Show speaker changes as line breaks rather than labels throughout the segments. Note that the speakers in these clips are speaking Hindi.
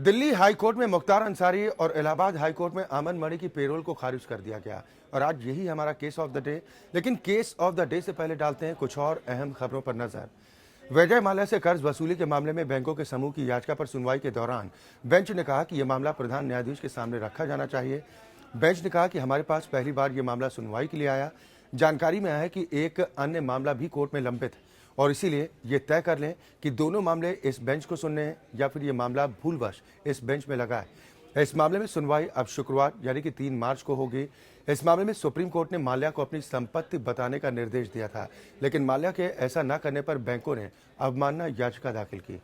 दिल्ली हाई कोर्ट में मुख्तार अंसारी और इलाहाबाद हाई कोर्ट में अमन मणि की पेरोल को खारिज कर दिया गया और आज यही हमारा केस ऑफ द डे। लेकिन केस ऑफ द डे से पहले डालते हैं कुछ और अहम खबरों पर नजर। विजय माल्या से कर्ज वसूली के मामले में बैंकों के समूह की याचिका पर सुनवाई के दौरान बेंच ने कहा कि यह मामला प्रधान न्यायाधीश के सामने रखा जाना चाहिए। बेंच ने कहा कि हमारे पास पहली बार यह मामला सुनवाई के लिए आया। जानकारी में आया है कि एक अन्य मामला भी कोर्ट में लंबित है और इसीलिए ये तय कर लें कि दोनों मामले इस बेंच को सुनने हैं या फिर ये मामला भूलवश इस बेंच में लगा है। इस मामले में सुनवाई अब शुक्रवार यानी कि 3 मार्च को होगी। इस मामले में सुप्रीम कोर्ट ने माल्या को अपनी संपत्ति बताने का निर्देश दिया था, लेकिन माल्या के ऐसा न करने पर बैंकों ने अवमानना याचिका दाखिल की।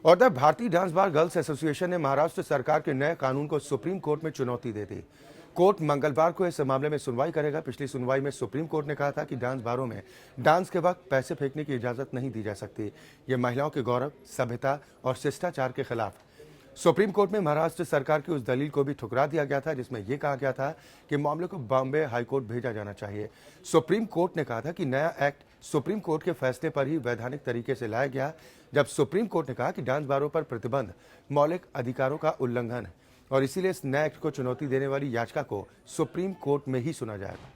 और द भारतीय डांस बार गर्ल्स एसोसिएशन ने महाराष्ट्र सरकार के नए कानून को सुप्रीम कोर्ट में चुनौती दे दी। कोर्ट मंगलवार को इस मामले में सुनवाई करेगा। पिछली सुनवाई में सुप्रीम कोर्ट ने कहा था कि डांस बारों में डांस के वक्त पैसे फेंकने की इजाजत नहीं दी जा सकती। ये महिलाओं के गौरव, सभ्यता और शिष्टाचार के खिलाफ। सुप्रीम कोर्ट में महाराष्ट्र सरकार की उस दलील को भी ठुकरा दिया गया था जिसमें यह कहा गया था कि मामले को बॉम्बे हाईकोर्ट भेजा जाना चाहिए। सुप्रीम कोर्ट ने कहा था कि नया एक्ट सुप्रीम कोर्ट के फैसले पर ही वैधानिक तरीके से लाया गया, जब सुप्रीम कोर्ट ने कहा कि डांस बारों पर प्रतिबंध मौलिक अधिकारों का उल्लंघन है और इसीलिए इस नए एक्ट को चुनौती देने वाली याचिका को सुप्रीम कोर्ट में ही सुना जाएगा।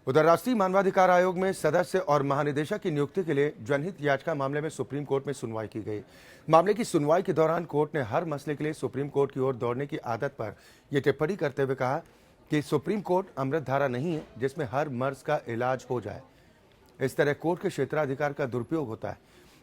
उधर राष्ट्रीय मानवाधिकार आयोग में सदस्य और महानिदेशक की नियुक्ति के लिए जनहित याचिका मामले में सुप्रीम कोर्ट में सुनवाई की गई। मामले की सुनवाई के दौरान कोर्ट ने हर मसले के लिए सुप्रीम कोर्ट की ओर दौड़ने की आदत पर यह टिप्पणी करते हुए कहा कि सुप्रीम कोर्ट अमृतधारा नहीं है जिसमें हर मर्ज का इलाज हो जाए। इस तरह कोर्ट के क्षेत्राधिकार का दुरुपयोग होता है।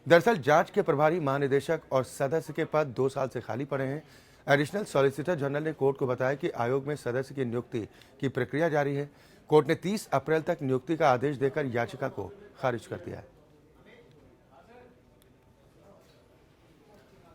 दरअसल जांच के प्रभारी महानिदेशक और सदस्य के पद 2 साल से खाली पड़े हैं। एडिशनल सॉलिसिटर जनरल ने कोर्ट को बताया कि आयोग में सदस्य की नियुक्ति की प्रक्रिया जारी है। कोर्ट ने 30 अप्रैल तक नियुक्ति का आदेश देकर याचिका को खारिज कर दिया है।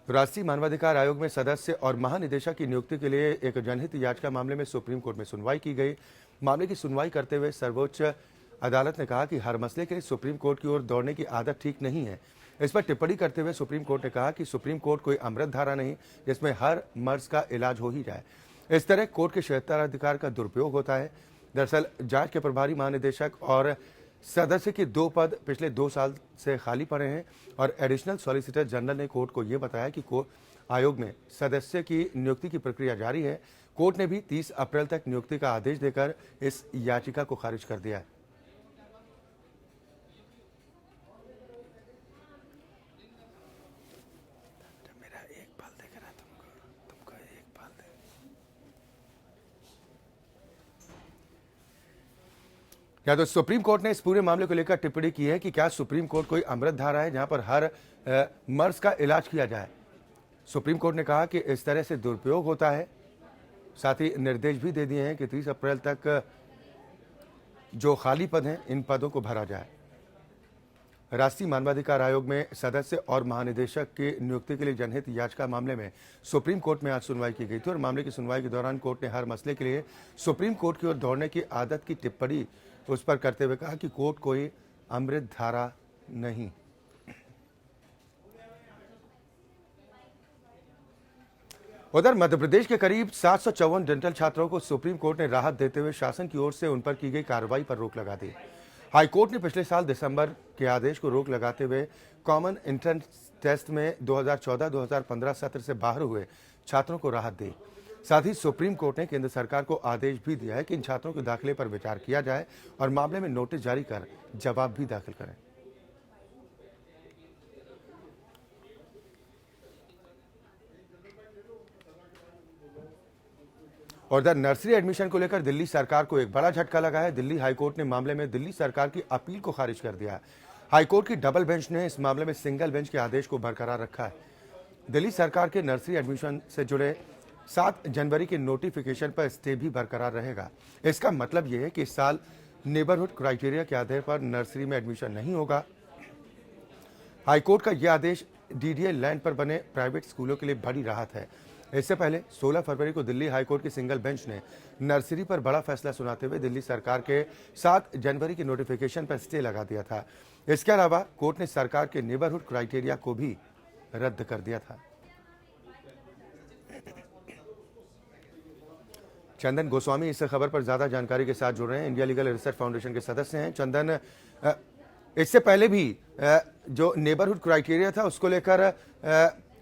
राष्ट्रीय मानवाधिकार आयोग में सदस्य और महानिदेशक की नियुक्ति के लिए एक जनहित याचिका मामले में सुप्रीम कोर्ट में सुनवाई की गई। मामले की सुनवाई करते हुए सर्वोच्च अदालत ने कहा कि हर मसले के लिए सुप्रीम कोर्ट की ओर दौड़ने की आदत ठीक नहीं है। इस पर टिप्पणी करते हुए सुप्रीम कोर्ट ने कहा कि सुप्रीम कोर्ट कोई अमृत धारा नहीं जिसमें हर मर्ज का इलाज हो ही जाए। इस तरह कोर्ट के क्षेत्राधिकार का दुरुपयोग होता है। दरअसल जांच के प्रभारी महानिदेशक और सदस्य के 2 पद पिछले 2 साल से खाली पड़े हैं और एडिशनल सॉलिसिटर जनरल ने कोर्ट को यह बताया कि आयोग में सदस्य की नियुक्ति की प्रक्रिया जारी है। कोर्ट ने भी 30 अप्रैल तक नियुक्ति का आदेश देकर इस याचिका को खारिज कर दिया है। क्या तो सुप्रीम कोर्ट ने इस पूरे मामले को लेकर टिप्पणी की है कि क्या सुप्रीम कोर्ट कोई अमृत धारा है जहां पर हर मर्ज का इलाज किया जाए। सुप्रीम कोर्ट ने कहा कि इस तरह से दुरुपयोग होता है। साथ ही निर्देश भी दे दिए हैं कि 30 अप्रैल तक जो खाली पद हैं इन पदों को भरा जाए। राष्ट्रीय मानवाधिकार आयोग में सदस्य और महानिदेशक की नियुक्ति के लिए जनहित याचिका मामले में सुप्रीम कोर्ट में आज सुनवाई की गई थी और मामले की सुनवाई के दौरान कोर्ट ने हर मसले के लिए सुप्रीम कोर्ट की ओर दौड़ने की आदत की टिप्पणी उस पर करते हुए कहा कि कोर्ट कोई अमृत धारा नहीं। उधर मध्य प्रदेश के करीब 754 डेंटल छात्रों को सुप्रीम कोर्ट ने राहत देते हुए शासन की ओर से उन पर की गई कार्रवाई पर रोक लगा दी। हाईकोर्ट ने पिछले साल दिसंबर के आदेश को रोक लगाते हुए कॉमन एंट्रेंस टेस्ट में 2014-2015 सत्र से बाहर हुए छात्रों को राहत दी। साथ ही सुप्रीम कोर्ट ने केंद्र सरकार को आदेश भी दिया है कि इन छात्रों के दाखिले पर विचार किया जाए और मामले में नोटिस जारी कर जवाब भी दाखिल करें। और इधर नर्सरी एडमिशन को लेकर दिल्ली सरकार को एक बड़ा झटका लगा है। दिल्ली हाईकोर्ट ने मामले में दिल्ली सरकार की अपील को खारिज कर दिया। हाईकोर्ट की डबल बेंच ने इस मामले में सिंगल बेंच के आदेश को बरकरार रखा है। दिल्ली सरकार के नर्सरी एडमिशन से जुड़े 7 जनवरी के नोटिफिकेशन पर स्टे भी बरकरार रहेगा। इसका मतलब यह है कि इस साल नेबरहुड क्राइटेरिया के आधार पर नर्सरी में एडमिशन नहीं होगा। हाईकोर्ट का यह आदेश डीडीए लैंड पर बने प्राइवेट स्कूलों के लिए बड़ी राहत है। इससे पहले 16 फरवरी को दिल्ली हाईकोर्ट की सिंगल बेंच ने नर्सरी पर बड़ा फैसला सुनाते हुए दिल्ली सरकार के 7 जनवरी की नोटिफिकेशन पर स्टे लगा दिया था। इसके अलावा कोर्ट ने सरकार के नेबरहुड क्राइटेरिया को भी रद्द कर दिया था। चंदन गोस्वामी इस खबर पर ज्यादा जानकारी के साथ जुड़ रहे हैं, इंडिया लीगल रिसर्च फाउंडेशन के सदस्य हैं। चंदन, इससे पहले भी जो नेबरहुड क्राइटेरिया था उसको लेकर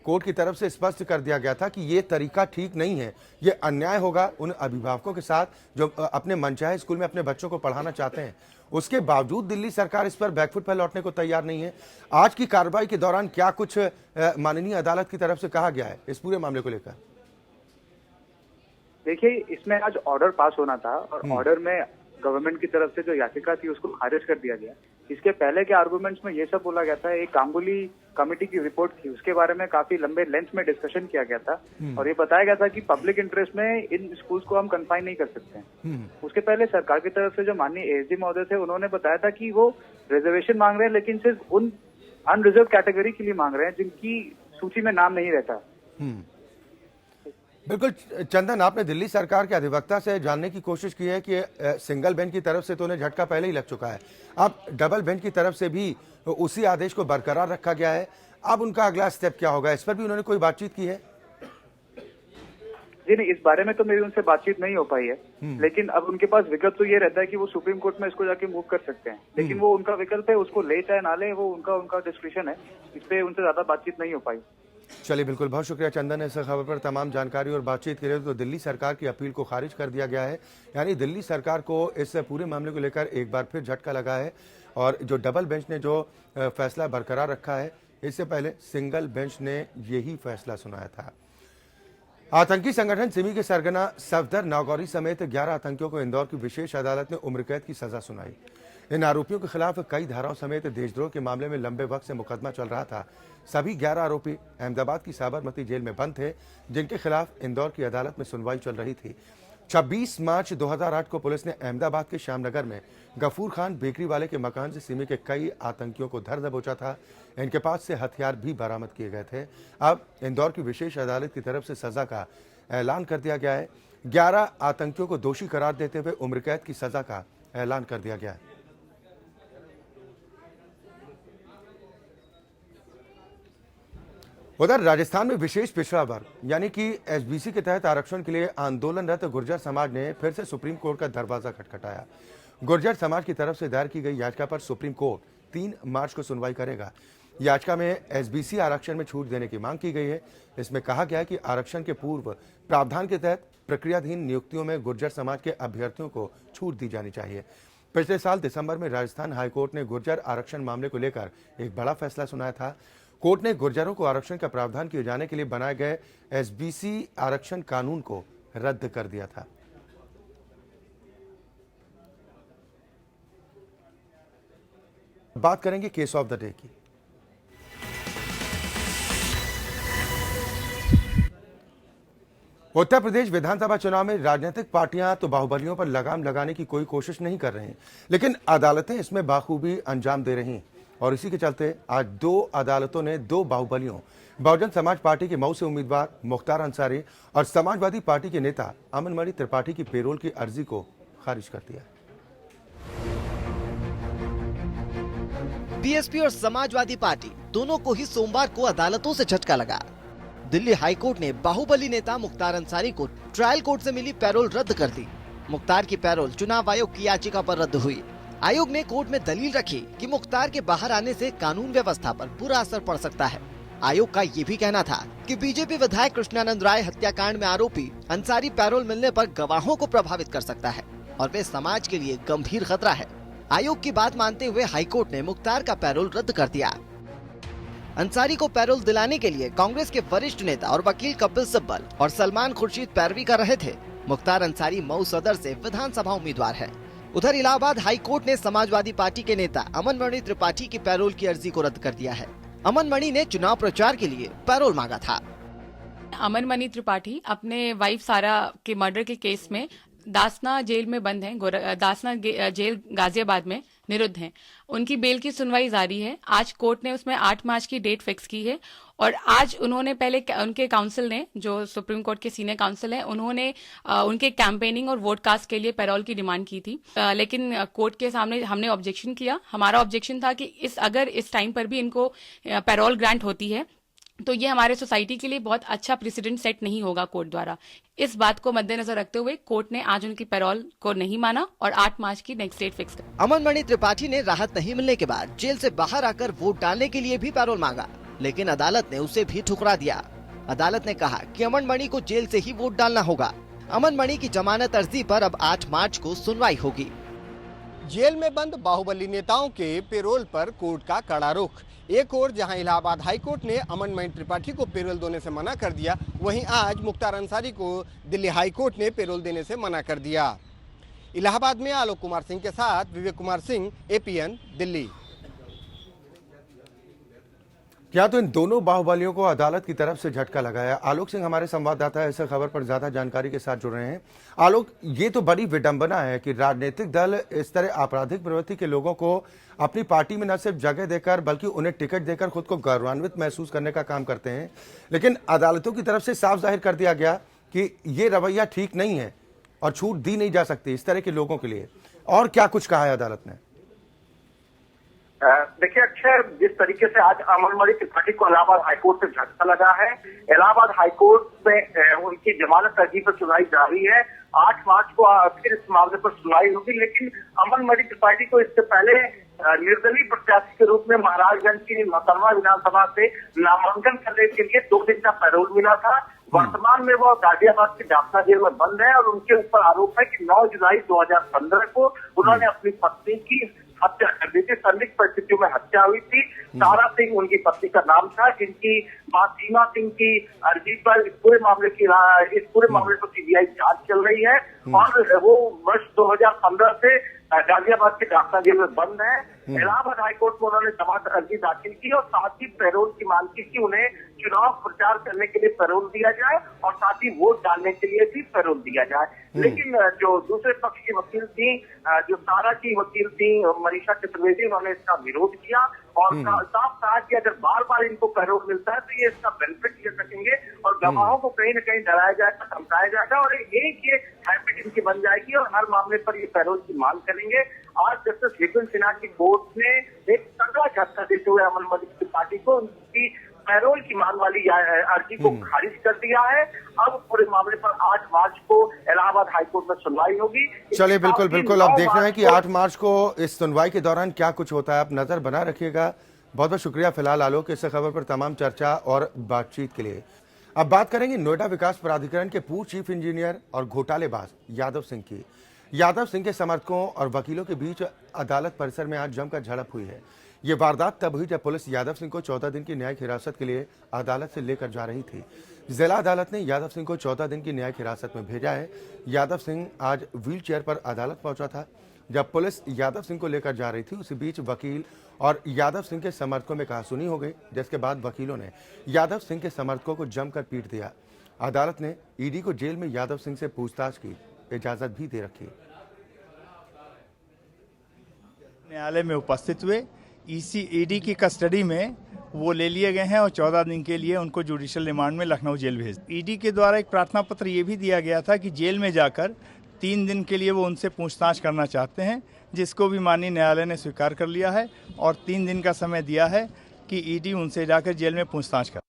कोर्ट की तरफ से स्पष्ट कर दिया गया था कि ये तरीका ठीक नहीं है, ये अन्याय होगा उन अभिभावकों के साथ जो अपने मनचाहे स्कूल में अपने बच्चों को पढ़ाना चाहते हैं। उसके बावजूद दिल्ली सरकार इस पर बैकफुट पर लौटने को तैयार नहीं है। आज की कार्रवाई के दौरान क्या कुछ माननीय अदालत की तरफ से कहा गया है इस पूरे मामले को लेकर?
देखिए, इसमें आज ऑर्डर पास होना था और ऑर्डर में गवर्नमेंट की तरफ से जो याचिका थी उसको खारिज कर दिया गया। इसके पहले के आर्गुमेंट्स में ये सब बोला गया था, एक गांगुली कमेटी की रिपोर्ट थी, उसके बारे में काफी लंबे लेंथ में डिस्कशन किया गया था और ये बताया गया था कि पब्लिक इंटरेस्ट में इन स्कूल्स को हम कंफाइन नहीं कर सकते हैं। उसके पहले सरकार की तरफ से जो माननीय एएसडी महोदय थे उन्होंने बताया था कि वो रिजर्वेशन मांग रहे हैं, लेकिन सिर्फ उन अनरिजर्व कैटेगरी के लिए मांग रहे हैं जिनकी सूची में नाम नहीं रहता।
बिल्कुल चंदन, आपने दिल्ली सरकार के अधिवक्ता से जानने की कोशिश की है कि सिंगल बेंच की तरफ से तो उन्हें झटका पहले ही लग चुका है, अब डबल बेंच की तरफ से भी उसी आदेश को बरकरार रखा गया है। अब उनका अगला स्टेप क्या होगा, इस पर भी उन्होंने कोई बातचीत की है?
जी नहीं, इस बारे में तो मेरी उनसे बातचीत नहीं हो पाई है, लेकिन अब उनके पास विकल्प तो ये रहता है कि वो सुप्रीम कोर्ट में इसको जाके मूव कर सकते हैं, लेकिन वो उनका विकल्प है, उसको ले चाहे ना ले, वो उनका डिस्क्रिप्शन है। इस पे उनसे ज्यादा बातचीत नहीं हो पाई।
चलिए, बिल्कुल, बहुत शुक्रिया चंदन इस खबर पर तमाम जानकारी और बातचीत के लिए। तो दिल्ली सरकार की अपील को खारिज कर दिया गया है, यानी दिल्ली सरकार को इस पूरे मामले को लेकर एक बार फिर झटका लगा है और जो डबल बेंच ने जो फैसला बरकरार रखा है, इससे पहले सिंगल बेंच ने यही फैसला सुनाया था। आतंकी संगठन सिमी के सरगना सफदर नागौरी समेत 11 आतंकियों को इंदौर की विशेष अदालत ने उम्र कैद की सजा सुनाई। इन आरोपियों के खिलाफ कई धाराओं समेत देशद्रोह के मामले में लंबे वक्त से मुकदमा चल रहा था। सभी 11 आरोपी अहमदाबाद की साबरमती जेल में बंद थे, जिनके खिलाफ इंदौर की अदालत में सुनवाई चल रही थी। 26 मार्च 2008 को पुलिस ने अहमदाबाद के श्यामनगर में गफूर खान बेकरी वाले के मकान से सिमी के कई आतंकियों को धर दबोचा था। इनके पास से हथियार भी बरामद किए गए थे। अब इंदौर की विशेष अदालत की तरफ से सजा का ऐलान कर दिया गया है। 11 आतंकियों को दोषी करार देते हुए उम्र कैद की सजा का ऐलान कर दिया गया है। उधर राजस्थान में विशेष पिछड़ा वर्ग यानी कि एसबीसी के तहत आरक्षण के लिए आंदोलनरत गुर्जर समाज ने फिर से सुप्रीम कोर्ट का दरवाजा खटखटाया। गुर्जर समाज की तरफ से दायर की गई याचिका पर सुप्रीम कोर्ट 3 मार्च को सुनवाई करेगा। याचिका में एसबीसी आरक्षण में छूट देने की मांग की गई है। इसमें कहा गया है कि आरक्षण के पूर्व प्रावधान के तहत प्रक्रियाधीन नियुक्तियों में गुर्जर समाज के अभ्यर्थियों को छूट दी जानी चाहिए। पिछले साल दिसंबर में राजस्थान हाईकोर्ट ने गुर्जर आरक्षण मामले को लेकर एक बड़ा फैसला सुनाया था। कोर्ट ने गुर्जरों को आरक्षण का प्रावधान किए जाने के लिए बनाए गए एसबीसी आरक्षण कानून को रद्द कर दिया था। बात करेंगे केस ऑफ द डे की। उत्तर प्रदेश विधानसभा चुनाव में राजनीतिक पार्टियां तो बाहुबलियों पर लगाम लगाने की कोई कोशिश नहीं कर रही, लेकिन अदालतें इसमें बाखूबी अंजाम दे रही और इसी के चलते आज 2 अदालतों ने 2 बाहुबलियों बहुजन समाज पार्टी के मऊ से उम्मीदवार मुख्तार अंसारी और समाजवादी पार्टी के नेता अमनमणि त्रिपाठी की पेरोल की अर्जी को खारिज कर दिया।
बीएसपी और समाजवादी पार्टी दोनों को ही सोमवार को अदालतों से झटका लगा। दिल्ली हाईकोर्ट ने बाहुबली नेता मुख्तार अंसारी को ट्रायल कोर्ट से मिली पैरोल रद्द कर दी। मुख्तार की पैरोल चुनाव आयोग की याचिका पर रद्द हुई। आयोग ने कोर्ट में दलील रखी कि मुख्तार के बाहर आने से कानून व्यवस्था पर बुरा असर पड़ सकता है। आयोग का ये भी कहना था कि बीजेपी विधायक कृष्णानंद राय हत्याकांड में आरोपी अंसारी पैरोल मिलने पर गवाहों को प्रभावित कर सकता है और वे समाज के लिए गंभीर खतरा है। आयोग की बात मानते हुए हाईकोर्ट ने मुख्तार का पैरोल रद्द कर दिया। अंसारी को पैरोल दिलाने के लिए कांग्रेस के वरिष्ठ नेता और वकील कपिल सिब्बल और सलमान खुर्शीद पैरवी कर रहे थे। मुख्तार अंसारी मऊ सदर से विधानसभा उम्मीदवार है। उधर इलाहाबाद हाई कोर्ट ने समाजवादी पार्टी के नेता अमनमणि त्रिपाठी की पैरोल की अर्जी को रद्द कर दिया है। अमनमणि ने चुनाव प्रचार के लिए पैरोल मांगा था।
अमनमणि त्रिपाठी अपने वाइफ सारा के मर्डर के केस में दासना जेल में बंद हैं। दासना जेल गाजियाबाद में निरुद्ध हैं, उनकी बेल की सुनवाई जारी है। आज कोर्ट ने उसमें 8 मार्च की डेट फिक्स की है और आज उन्होंने पहले उनके काउंसिल ने, जो सुप्रीम कोर्ट के सीनियर काउंसिल हैं, उन्होंने उनके कैंपेनिंग और वोट कास्ट के लिए पैरोल की डिमांड की थी। लेकिन कोर्ट के सामने हमने ऑब्जेक्शन किया। हमारा ऑब्जेक्शन था कि अगर इस टाइम पर भी इनको पैरोल ग्रांट होती है तो ये हमारे सोसाइटी के लिए बहुत अच्छा प्रेसिडेंट सेट नहीं होगा कोर्ट द्वारा। इस बात को मद्देनजर रखते हुए कोर्ट ने आज उनकी पैरोल को नहीं माना और 8 मार्च की नेक्स्ट डेट फिक्स कर।
अमन मणि त्रिपाठी ने राहत नहीं मिलने के बाद जेल से बाहर आकर वोट डालने के लिए भी पैरोल मांगा, लेकिन अदालत ने उसे भी ठुकरा दिया। अदालत ने कहा कि अमन मणि को जेल से ही वोट डालना होगा। अमन मणि की जमानत अर्जी पर अब 8 मार्च को सुनवाई होगी।
जेल में बंद बाहुबली नेताओं के पेरोल पर कोर्ट का कड़ा रुख। एक ओर जहां इलाहाबाद हाईकोर्ट ने अमन मणि त्रिपाठी को पेरोल देने से मना कर दिया, वहीं आज मुख्तार अंसारी को दिल्ली हाईकोर्ट ने पेरोल देने से मना कर दिया। इलाहाबाद में आलोक कुमार सिंह के साथ विवेक कुमार सिंह, APN, दिल्ली।
क्या तो इन दोनों बाहुबलियों को अदालत की तरफ से झटका लगाया। आलोक सिंह हमारे संवाददाता है, इस खबर पर ज्यादा जानकारी के साथ जुड़ रहे हैं। आलोक, ये तो बड़ी विडंबना है कि राजनीतिक दल इस तरह आपराधिक प्रवृत्ति के लोगों को अपनी पार्टी में न सिर्फ जगह देकर बल्कि उन्हें टिकट देकर खुद को गौरवान्वित महसूस करने का काम करते हैं, लेकिन अदालतों की तरफ से साफ जाहिर कर दिया गया कि ये रवैया ठीक नहीं है और छूट दी नहीं जा सकती इस तरह के लोगों के लिए। और क्या कुछ कहा है अदालत ने?
देखिए अक्षय, जिस तरीके से आज अमन मणि त्रिपाठी को इलाहाबाद हाईकोर्ट से झटका लगा है, इलाहाबाद हाईकोर्ट में उनकी जमानत अर्जी पर सुनवाई जारी है। 8 मार्च को फिर इस मामले पर सुनवाई होगी, लेकिन अमन मणि त्रिपाठी को इससे पहले निर्दलीय प्रत्याशी के रूप में महाराजगंज की मोहतरमा विधानसभा से नामांकन करने के लिए 2 दिन का पैरोल मिला था। वर्तमान में वो गाजियाबाद की डापना जेल में बंद है और उनके ऊपर आरोप है कि 9 जुलाई 2015 को उन्होंने अपनी पत्नी की हत्या कर दी थी। संदिग्ध परिस्थितियों में हत्या हुई थी। तारा सिंह उनकी पत्नी का नाम था, जिनकी मां सीमा सिंह की अर्जी पर इस पूरे मामले पर CBI जांच चल रही है और वो वर्ष 2015 से गाजियाबाद के डाकना जेल में बंद है। इलाहाबाद हाईकोर्ट में उन्होंने जमानत अर्जी दाखिल की और साथ ही पैरोल की मांग की कि उन्हें चुनाव प्रचार करने के लिए पैरोल दिया जाए और साथ ही वोट डालने के लिए भी पैरोल दिया जाए। लेकिन जो दूसरे पक्ष की वकील थी, जो तारा की वकील थी मनीषा चतुर्वेदी, उन्होंने इसका विरोध किया और साफ कहा कि अगर बार बार इनको पैरोल मिलता है तो ये इसका बेनिफिट ले सकेंगे और गवाहों को कहीं न कहीं डराया जाएगा, धमकाया जाएगा और एक ये हैबिट इनकी बन जाएगी और हर मामले पर ये पैरोल की मांग करेंगे। आज जस्टिस विपिन सिन्हा की कोर्ट ने एक तगड़ा झटका देते हुए अमन मणि त्रिपाठी को उनकी पैरोल की मांग वाली अर्जी को खारिज कर दिया है। अब पूरे मामले पर 8 मार्च को इलाहाबाद हाईकोर्ट में सुनवाई होगी।
चलिए, बिल्कुल बिल्कुल, अब देखना है कि 8 मार्च को इस सुनवाई के दौरान क्या कुछ होता है। आप नजर बना रखिएगा। बहुत बहुत शुक्रिया फिलहाल आलोक, इस खबर पर तमाम चर्चा और बातचीत के लिए। अब बात करेंगे नोएडा विकास प्राधिकरण के पूर्व चीफ इंजीनियर और घोटालेबाज यादव सिंह की। यादव सिंह के समर्थकों और वकीलों के बीच अदालत परिसर में आज जमकर झड़प हुई है। ये वारदात तब हुई जब पुलिस यादव सिंह को 14 दिन की न्यायिक हिरासत के लिए अदालत से लेकर जा रही थी। जिला अदालत ने यादव सिंह को 14 दिन की न्यायिक हिरासत में भेजा है। यादव सिंह आज व्हील चेयर पर अदालत पहुंचा था। जब पुलिस यादव सिंह को लेकर जा रही थी, उसी बीच वकील और यादव सिंह के समर्थकों में कहासुनी हो गई, जिसके बाद वकीलों ने यादव सिंह के समर्थकों को जमकर पीट दिया। अदालत ने ईडी को जेल में यादव सिंह से पूछताछ की इजाजत भी दे रखी।
न्यायालय में उपस्थित हुए, ईडी की कस्टडी में वो ले लिए गए हैं और 14 दिन के लिए उनको जुडिशियल रिमांड में लखनऊ जेल भेज। ईडी के द्वारा एक प्रार्थना पत्र ये भी दिया गया था कि जेल में जाकर 3 दिन के लिए वो उनसे पूछताछ करना चाहते हैं, जिसको भी माननीय न्यायालय ने स्वीकार कर लिया है और 3 दिन का समय दिया है कि ईडी उनसे जाकर जेल में पूछताछ कर।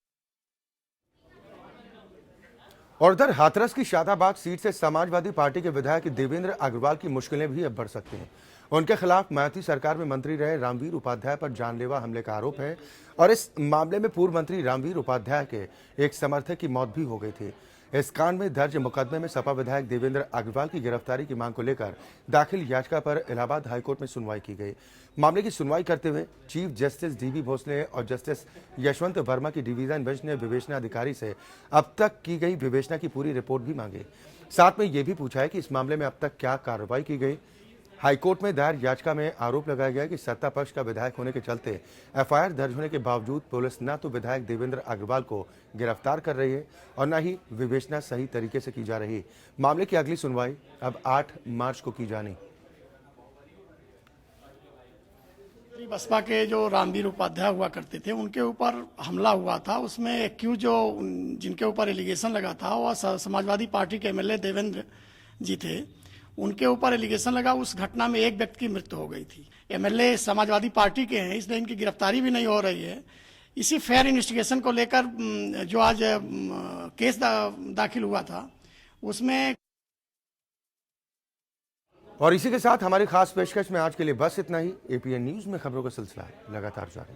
और उधर हाथरस की शादाबाद सीट से समाजवादी पार्टी के विधायक देवेंद्र अग्रवाल की मुश्किलें भी अब बढ़ सकती हैं। उनके खिलाफ मायावती सरकार में मंत्री रहे रामवीर उपाध्याय पर जानलेवा हमले का आरोप है और इस मामले में पूर्व मंत्री रामवीर उपाध्याय के एक समर्थक की मौत भी हो गई थी। इस कांड में दर्ज मुकदमे में सपा विधायक देवेंद्र अग्रवाल की गिरफ्तारी की मांग को लेकर दाखिल याचिका पर इलाहाबाद हाईकोर्ट में सुनवाई की गई। मामले की सुनवाई करते हुए चीफ जस्टिस DB भोसले और जस्टिस यशवंत वर्मा की डिवीजन बेंच ने विवेचना अधिकारी से अब तक की गई विवेचना की पूरी रिपोर्ट भी मांगी। साथ में यह भी पूछा है कि इस मामले में अब तक क्या कार्रवाई की गई। हाईकोर्ट में दायर याचिका में आरोप लगाया गया कि सत्ता पक्ष का विधायक होने के चलते FIR दर्ज होने के बावजूद पुलिस न तो विधायक देवेंद्र अग्रवाल को गिरफ्तार कर रही है और न ही विवेचना सही तरीके से की जा रही। मामले की अगली सुनवाई अब 8 मार्च को की जानी।
बसपा के जो रामवीर उपाध्याय हुआ करते थे उनके ऊपर हमला हुआ था। उसमें एक्यूज जो जिनके ऊपर एलिगेशन लगा था वह समाजवादी पार्टी के एमएलए देवेंद्र जी थे। उनके ऊपर एलिगेशन लगा। उस घटना में एक व्यक्ति की मृत्यु हो गई थी। एमएलए समाजवादी पार्टी के हैं, इसलिए इनकी गिरफ्तारी भी नहीं हो रही है। इसी फेयर इन्वेस्टिगेशन को लेकर जो आज केस दाखिल हुआ था उसमें।
और इसी के साथ हमारी खास पेशकश में आज के लिए बस इतना ही। एपीएन न्यूज में खबरों का सिलसिला लगातार जारी।